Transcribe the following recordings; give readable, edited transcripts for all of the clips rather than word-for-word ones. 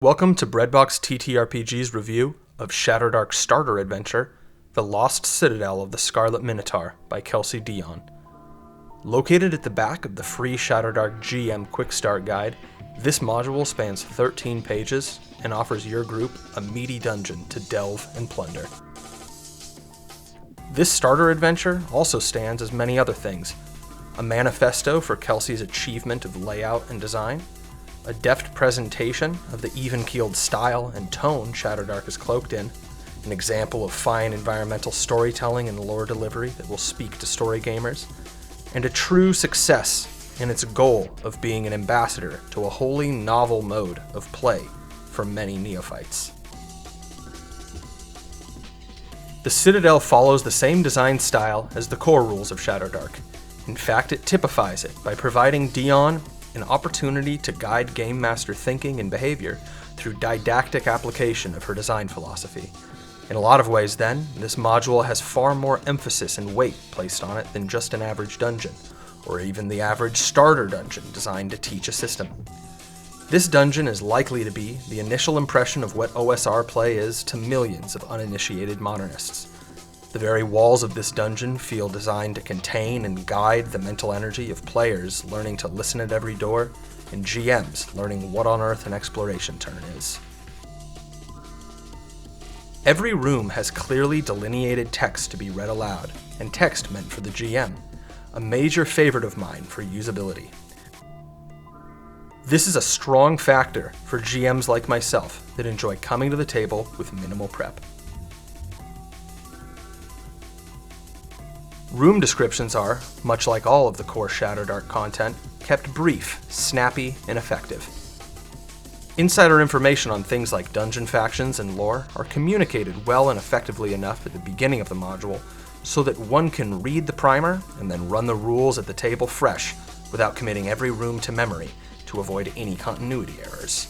Welcome to Breadbox TTRPG's review of Shadowdark's starter adventure, The Lost Citadel of the Scarlet Minotaur by Kelsey Dion. Located at the back of the free Shadowdark GM Quick Start Guide, this module spans 13 pages and offers your group a meaty dungeon to delve and plunder. This starter adventure also stands as many other things: a manifesto for Kelsey's achievement of layout and design, a deft presentation of the even-keeled style and tone Shadowdark is cloaked in, an example of fine environmental storytelling and lore delivery that will speak to story gamers, and a true success in its goal of being an ambassador to a wholly novel mode of play for many neophytes. The Citadel follows the same design style as the core rules of Shadowdark. In fact, it typifies it by providing Dion an opportunity to guide game master thinking and behavior through didactic application of her design philosophy. In a lot of ways, then, this module has far more emphasis and weight placed on it than just an average dungeon, or even the average starter dungeon designed to teach a system. This dungeon is likely to be the initial impression of what OSR play is to millions of uninitiated modernists. The very walls of this dungeon feel designed to contain and guide the mental energy of players learning to listen at every door, and GMs learning what on earth an exploration turn is. Every room has clearly delineated text to be read aloud, and text meant for the GM, a major favorite of mine for usability. This is a strong factor for GMs like myself that enjoy coming to the table with minimal prep. Room descriptions are, much like all of the core Shadowdark content, kept brief, snappy, and effective. Insider information on things like dungeon factions and lore are communicated well and effectively enough at the beginning of the module so that one can read the primer and then run the rules at the table fresh without committing every room to memory to avoid any continuity errors.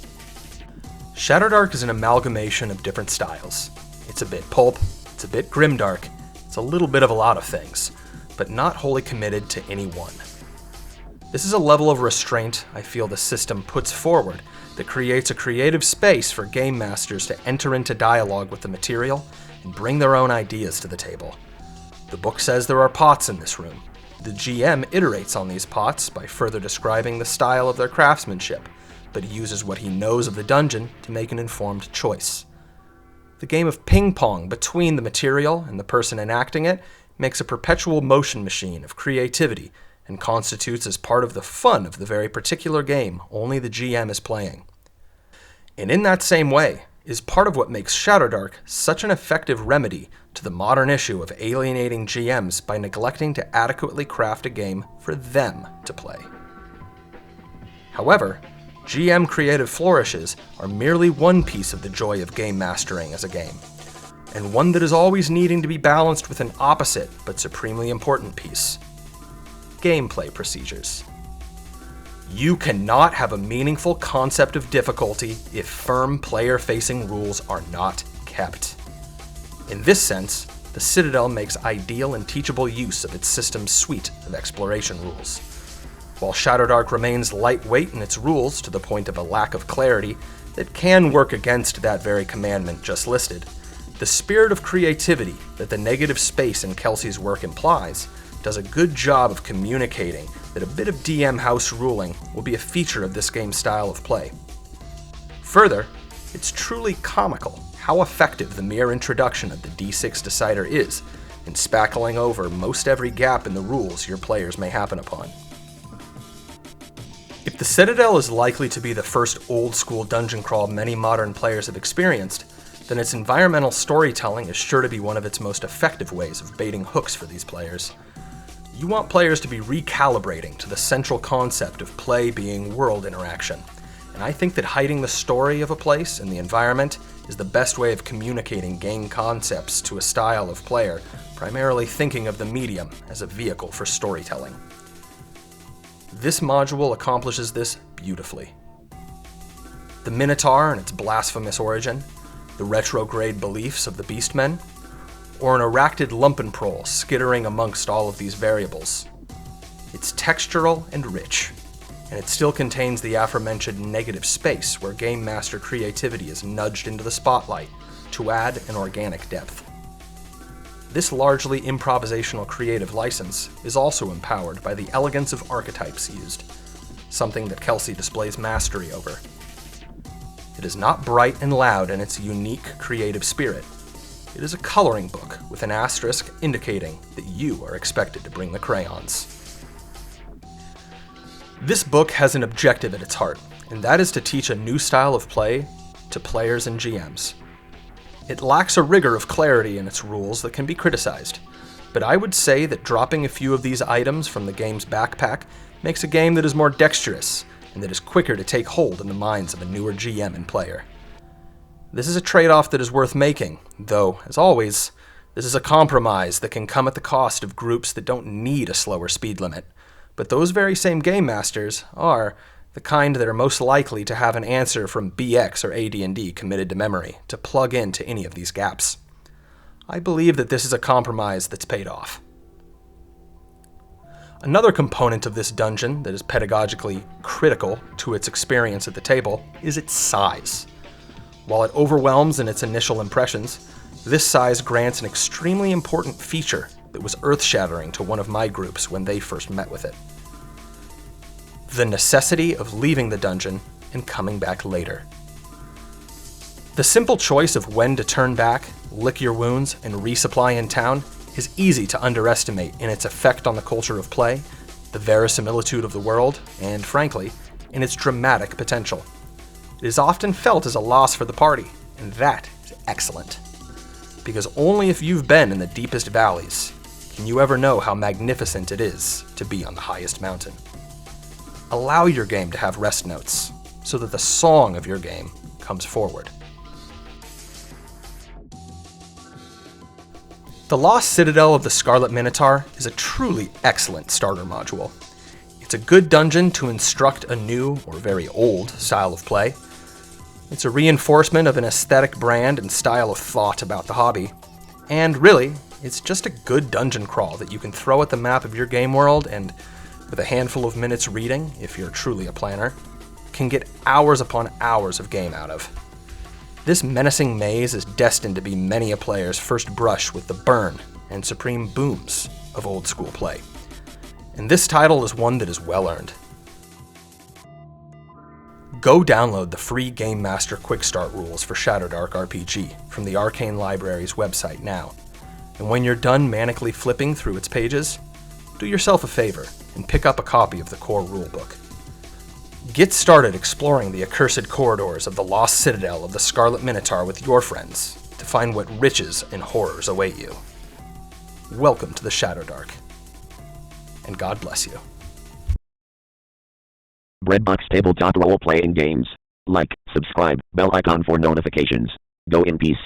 Shadowdark is an amalgamation of different styles. It's a bit pulp, it's a bit grimdark, it's a little bit of a lot of things, but not wholly committed to any one. This is a level of restraint I feel the system puts forward that creates a creative space for game masters to enter into dialogue with the material and bring their own ideas to the table. The book says there are pots in this room. The GM iterates on these pots by further describing the style of their craftsmanship, but he uses what he knows of the dungeon to make an informed choice. The game of ping-pong between the material and the person enacting it makes a perpetual motion machine of creativity and constitutes as part of the fun of the very particular game only the GM is playing. And in that same way is part of what makes Shadowdark such an effective remedy to the modern issue of alienating GMs by neglecting to adequately craft a game for them to play. However, GM creative flourishes are merely one piece of the joy of game mastering as a game, and one that is always needing to be balanced with an opposite but supremely important piece: gameplay procedures. You cannot have a meaningful concept of difficulty if firm player-facing rules are not kept. In this sense, the Citadel makes ideal and teachable use of its system's suite of exploration rules. While Shadowdark remains lightweight in its rules to the point of a lack of clarity that can work against that very commandment just listed, the spirit of creativity that the negative space in Kelsey's work implies does a good job of communicating that a bit of DM house ruling will be a feature of this game's style of play. Further, it's truly comical how effective the mere introduction of the D6 decider is in spackling over most every gap in the rules your players may happen upon. If the Citadel is likely to be the first old-school dungeon crawl many modern players have experienced, then its environmental storytelling is sure to be one of its most effective ways of baiting hooks for these players. You want players to be recalibrating to the central concept of play being world interaction, and I think that hiding the story of a place and the environment is the best way of communicating game concepts to a style of player, primarily thinking of the medium as a vehicle for storytelling. This module accomplishes this beautifully. The Minotaur and its blasphemous origin, the retrograde beliefs of the Beastmen, or an arachnid lumpenproll skittering amongst all of these variables. It's textural and rich. and it still contains the aforementioned negative space where game master creativity is nudged into the spotlight to add an organic depth. This largely improvisational creative license is also empowered by the elegance of archetypes used, something that Kelsey displays mastery over. It is not bright and loud in its unique creative spirit. It is a coloring book with an asterisk indicating that you are expected to bring the crayons. This book has an objective at its heart, and that is to teach a new style of play to players and GMs. It lacks a rigor of clarity in its rules that can be criticized, but I would say that dropping a few of these items from the game's backpack makes a game that is more dexterous and that is quicker to take hold in the minds of a newer GM and player. This is a trade-off that is worth making, though, as always, this is a compromise that can come at the cost of groups that don't need a slower speed limit. But those very same game masters are the kind that are most likely to have an answer from BX or AD&D committed to memory to plug into any of these gaps. I believe that this is a compromise that's paid off. Another component of this dungeon that is pedagogically critical to its experience at the table is its size. While it overwhelms in its initial impressions, this size grants an extremely important feature that was earth-shattering to one of my groups when they first met with it. The necessity of leaving the dungeon and coming back later. The simple choice of when to turn back, lick your wounds, and resupply in town is easy to underestimate in its effect on the culture of play, the verisimilitude of the world, and frankly, in its dramatic potential. It is often felt as a loss for the party, and that is excellent. Because only if you've been in the deepest valleys can you ever know how magnificent it is to be on the highest mountain. Allow your game to have rest notes, so that the song of your game comes forward. The Lost Citadel of the Scarlet Minotaur is a truly excellent starter module. It's a good dungeon to instruct a new, or very old, style of play. It's a reinforcement of an aesthetic brand and style of thought about the hobby. And really, it's just a good dungeon crawl that you can throw at the map of your game world and, with a handful of minutes reading, if you're truly a planner, can get hours upon hours of game out of. This menacing maze is destined to be many a player's first brush with the burn and supreme booms of old school play. And this title is one that is well earned. Go download the free Game Master Quick Start rules for Shadowdark RPG from the Arcane Library's website now. And when you're done manically flipping through its pages, do yourself a favor and pick up a copy of the core rulebook. Get started exploring the accursed corridors of the Lost Citadel of the Scarlet Minotaur with your friends to find what riches and horrors await you. Welcome to the Shadowdark, and God bless you. Breadbox Tabletop Role-Playing Games. Like, subscribe, bell icon for notifications. Go in peace.